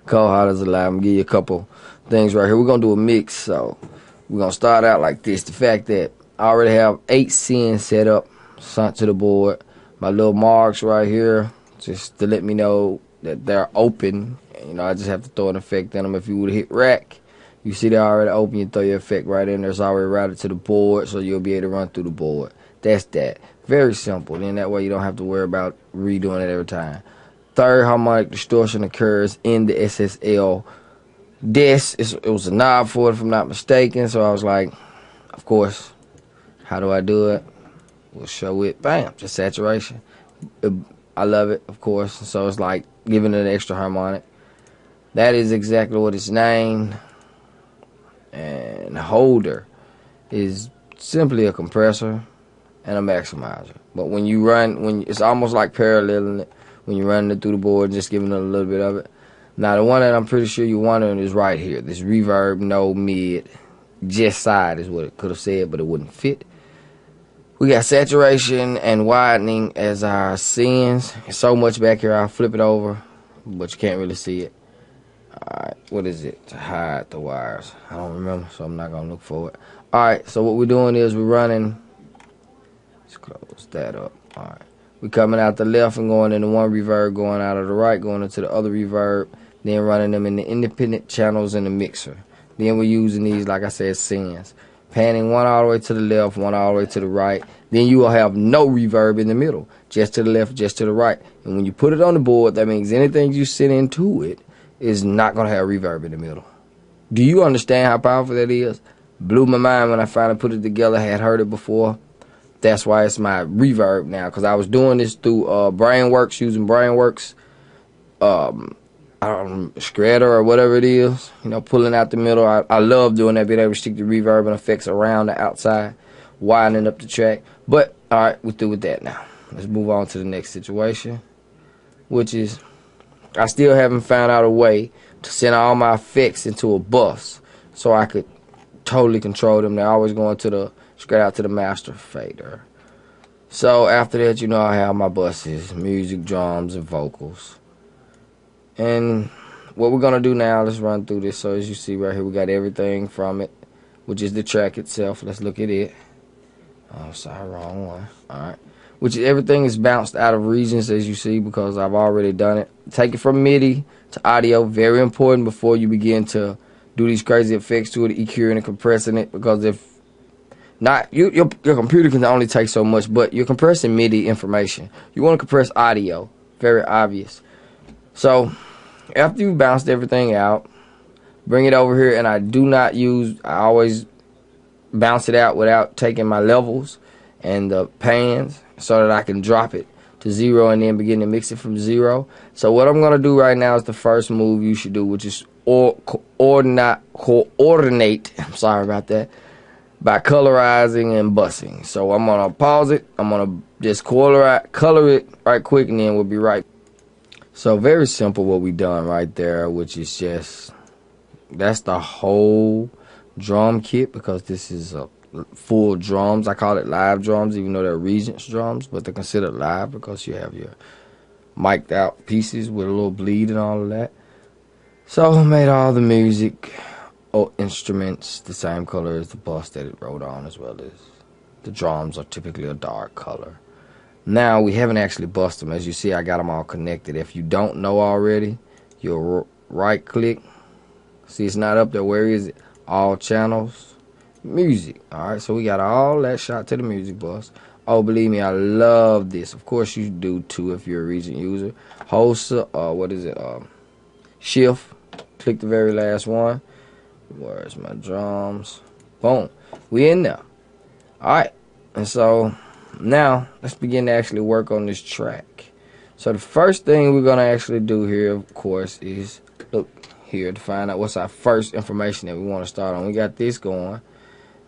Cold Heart is alive. I'm gonna give you a couple things right here. We're gonna do a mix, so we're gonna start out like this. The fact that I already have 8 sends set up, sent to the board. My little marks right here, just to let me know that they're open. You know, I just have to throw an effect in them. If you would hit rack, you see they're already open. You throw your effect right in there. It's already routed to the board, so you'll be able to run through the board. That's that. Very simple. Then that way you don't have to worry about redoing it every time. Third harmonic distortion occurs in the SSL. It was a knob for it, if I'm not mistaken. So I was like, of course, how do I do it? We'll show it. Bam, just saturation. I love it, of course. So it's like giving it an extra harmonic. That is exactly what it's named. And the holder is simply a compressor and a maximizer. But when you run, it's almost like paralleling it. When you're running it through the board, just giving it a little bit of it. Now, the one that I'm pretty sure you're wondering is right here. This reverb, no mid, just side is what it could have said, but it wouldn't fit. We got saturation and widening as our sends. There's so much back here, I'll flip it over, but you can't really see it. Alright, what is it? To hide the wires. I don't remember, so I'm not going to look for it. Alright, so what we're doing is we're running. Let's close that up. Alright. We're coming out the left and going into one reverb, going out of the right, going into the other reverb, then running them in the independent channels in the mixer. Then we're using these, like I said, sends. Panning one all the way to the left, one all the way to the right. Then you will have no reverb in the middle. Just to the left, just to the right. And when you put it on the board, that means anything you send into it is not going to have reverb in the middle. Do you understand how powerful that is? Blew my mind when I finally put it together. I had heard it before. That's why it's my reverb now, because I was doing this through BrainWorks, using BrainWorks, Shredder or whatever it is, you know, pulling out the middle. I love doing that, being able to stick the reverb and effects around the outside, widening up the track. But, all right, we're through with that now. Let's move on to the next situation, which is I still haven't found out a way to send all my effects into a bus so I could totally control them. They're always going to the straight out to the master fader. So after that, you know, I have my buses, music, drums, and vocals. And what we're going to do now, let's run through this. So as you see right here, we got everything from it, which is the track itself. Let's look at it. Oh, sorry, wrong one. All right. Which everything is bounced out of regions, as you see, because I've already done it. Take it from MIDI to audio. Very important before you begin to do these crazy effects to it, EQing and compressing it, because if not, your computer can only take so much, but you're compressing MIDI information. You want to compress audio. Very obvious. So, after you bounced everything out, bring it over here, and I always bounce it out without taking my levels and the pans so that I can drop it to 0 and then begin to mix it from 0. So, what I'm going to do right now is the first move you should do, which is coordinate, I'm sorry about that, by colorizing and bussing. So I'm going to pause it. I'm going to just color it right quick, and then we'll be right. So very simple what we done right there, which is just, that's the whole drum kit, because this is a full drums. I call it live drums, even though they're Regents drums, but they're considered live because you have your mic'd out pieces with a little bleed and all of that. So I made all the music instruments the same color as the bus that it wrote on, as well as the drums are typically a dark color. Now we haven't actually bussed them. As you see, I got them all connected. If you don't know already, you'll right click. See, it's not up there. Where is it? All channels, music. Alright, so we got all that shot to the music bus. Oh, believe me, I love this. Of course you do too if you're a Regent user. Shift, click the very last one. Where's my drums? Boom. We in there. Alright. And so now let's begin to actually work on this track. So the first thing we're going to actually do here, of course, is look here to find out what's our first information that we want to start on. We got this going.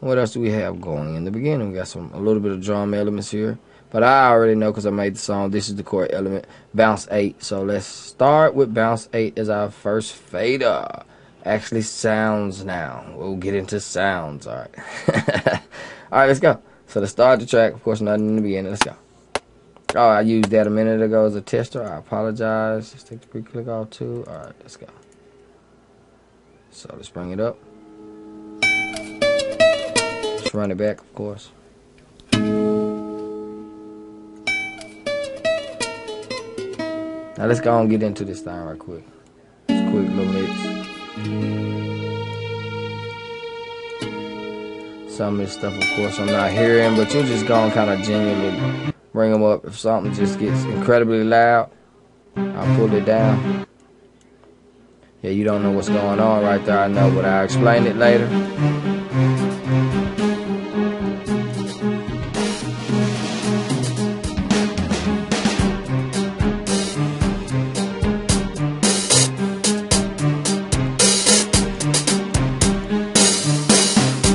What else do we have going? In the beginning, we got a little bit of drum elements here. But I already know because I made the song. This is the core element, bounce 8. So let's start with bounce 8 as our first fader. Actually sounds now. We'll get into sounds. Alright. Alright, let's go. So to start the track, of course, nothing in the beginning. Let's go. Oh, I used that a minute ago as a tester. I apologize. Let's take the pre-click off too. Alright, let's go. So let's bring it up. Let's run it back, of course. Now let's go and get into this thing right quick. Just a quick little mix. Some of this stuff, of course, I'm not hearing, but you're just going to kind of genuinely bring them up. If something just gets incredibly loud, I'll pull it down. Yeah, you don't know what's going on right there, I know, but I'll explain it later.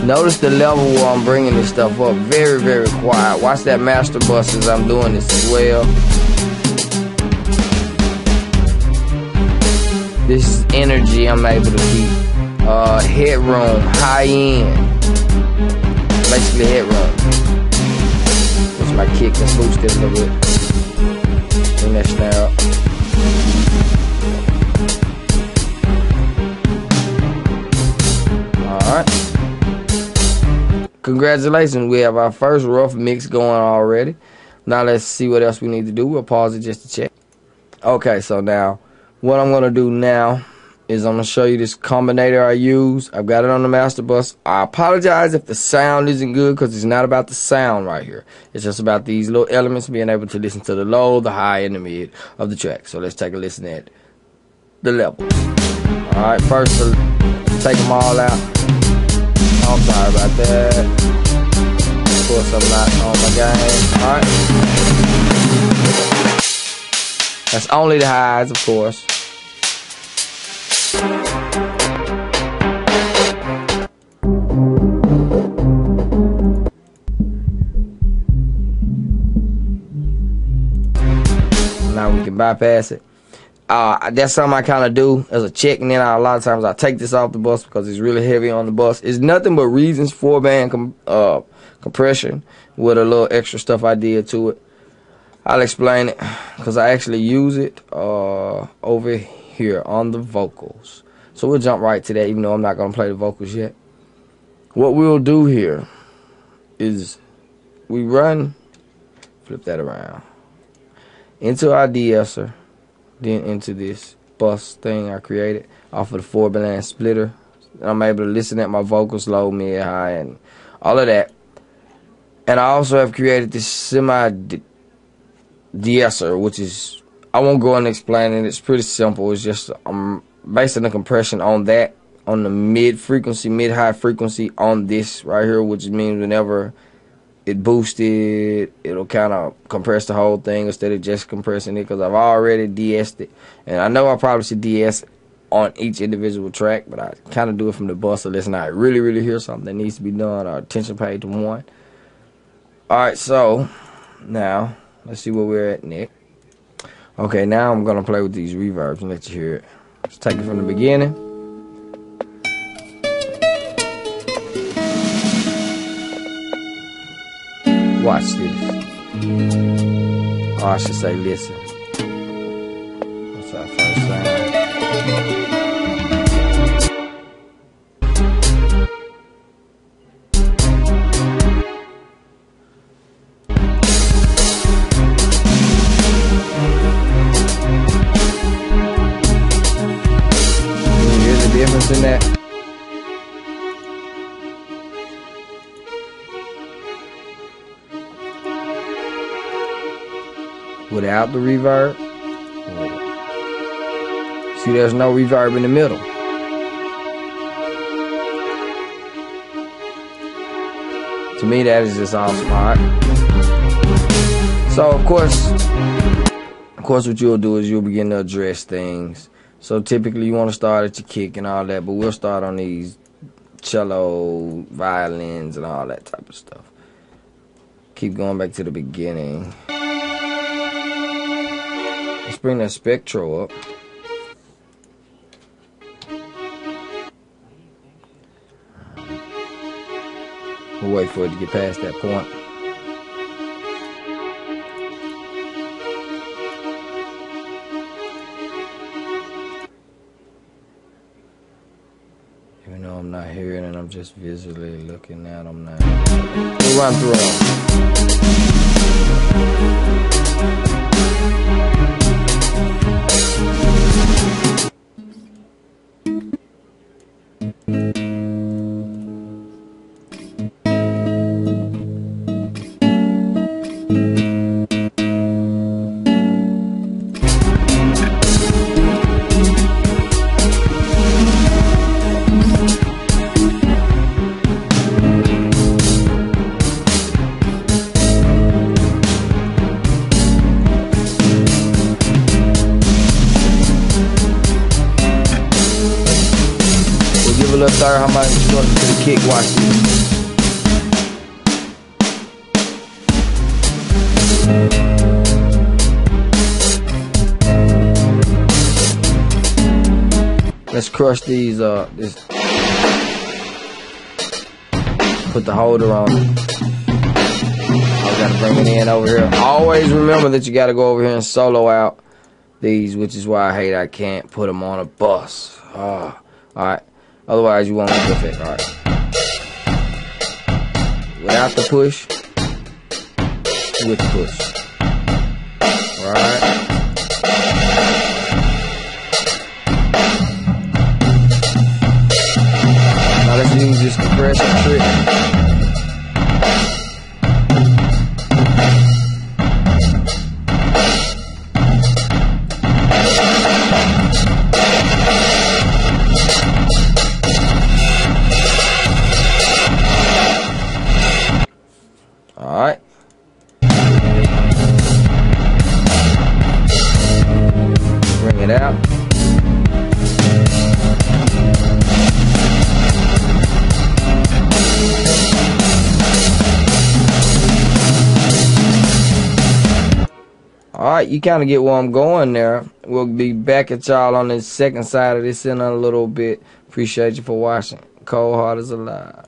Notice the level where I'm bringing this stuff up. Very, very quiet. Watch that master bus as I'm doing this as well. This is energy I'm able to keep. Headroom, high end. Basically headroom. Push my kick and boost it a little bit. Bring that snare up. Alright. Congratulations, we have our first rough mix going already. Now let's see what else we need to do. We'll pause it just to check. Okay, so now what I'm going to do now is I'm going to show you this combinator I use. I've got it on the master bus. I apologize if the sound isn't good because it's not about the sound right here. It's just about these little elements being able to listen to the low, the high, and the mid of the track. So let's take a listen at the level. Alright, first take them all out. I'm sorry about that. Of course, I'm not on my game. Alright. That's only the highs, of course. Now we can bypass it. That's something I kind of do as a check, and then a lot of times I take this off the bus because it's really heavy on the bus. It's nothing but Reasons 4-band compression with a little extra stuff I did to it. I'll explain it because I actually use it over here on the vocals. So we'll jump right to that, even though I'm not going to play the vocals yet. What we'll do here is we run, flip that around, into our de-esser. Then into this bus thing I created off of the 4-band splitter. I'm able to listen at my vocals, low, mid, high, and all of that. And I also have created this semi de-esser, which is, I won't go and explain it. It's pretty simple. It's just I'm basing the compression on that, on the mid frequency, mid-high frequency on this right here, which means whenever it boosted, it'll kind of compress the whole thing instead of just compressing it, because I've already de-essed it. And I know I probably should de-ess on each individual track, but I kind of do it from the bus unless I really, really hear something that needs to be done or attention paid to one. Alright, so now let's see where we're at next. Okay, now I'm going to play with these reverbs and let you hear it. Let's take it from the beginning. Watch this. Or I should say listen. That's our first sound. Can you hear the difference in that? Without the reverb. See, there's no reverb in the middle. To me, that is just awesome. Alright. So, of course, what you'll do is you'll begin to address things. So, typically, you want to start at your kick and all that, but we'll start on these cello, violins, and all that type of stuff. Keep going back to the beginning. Let's bring that spectral up. We'll wait for it to get past that point. not hearing it, I'm just visually looking at them now. We'll run through them. Give a little third, how much you going to the kick, watch this. Let's crush these, put the holder on. I gotta bring it in over here. Always remember that you gotta go over here and solo out these, which is why I hate I can't put them on a bus. Alright. Otherwise, you won't get the effect. Alright. Without the push, with the push. Alright. Now let's use this compression trick. Alright. Bring it out. Alright, you kind of get where I'm going there. We'll be back at y'all on the second side of this in a little bit. Appreciate you for watching. Cold Heart is alive.